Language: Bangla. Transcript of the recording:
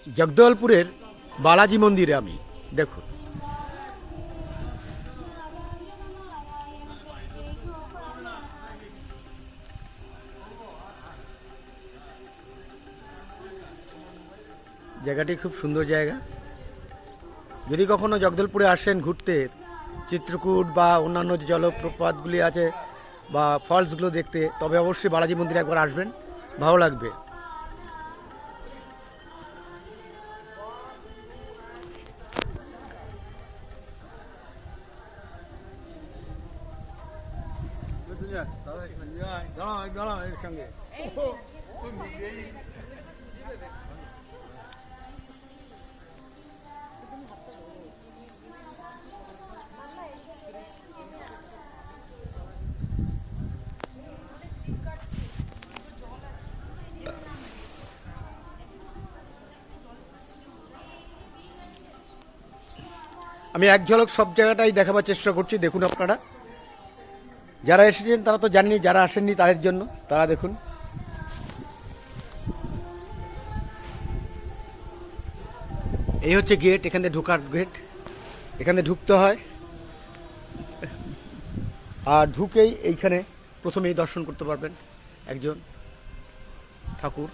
জগদলপুরের বালাজি মন্দিরে আমি দেখুন জায়গাটি খুব সুন্দর জায়গা। যদি কখনো জগদলপুরে আসেন ঘুরতে, চিত্রকূট বা অন্যান্য যে জলপ্রপাতগুলি আছে বা ফলসগুলো দেখতে, তবে অবশ্যই বালাজি মন্দিরে একবার আসবেন, ভালো লাগবে। সঙ্গে আমি এক ঝলক সব জায়গাটাই দেখাবার চেষ্টা করছি। দেখুন আপনারা যারা এসেছেন তারা তো জানেনই, যারা আসেননি তাদের জন্য তারা দেখুন। এই হচ্ছে গেট, এখান থেকে ঢোকার গেট, এখানে ঢুকতে হয়। আর ঢুকেই এইখানে প্রথমেই দর্শন করতে পারবেন একজন ঠাকুর।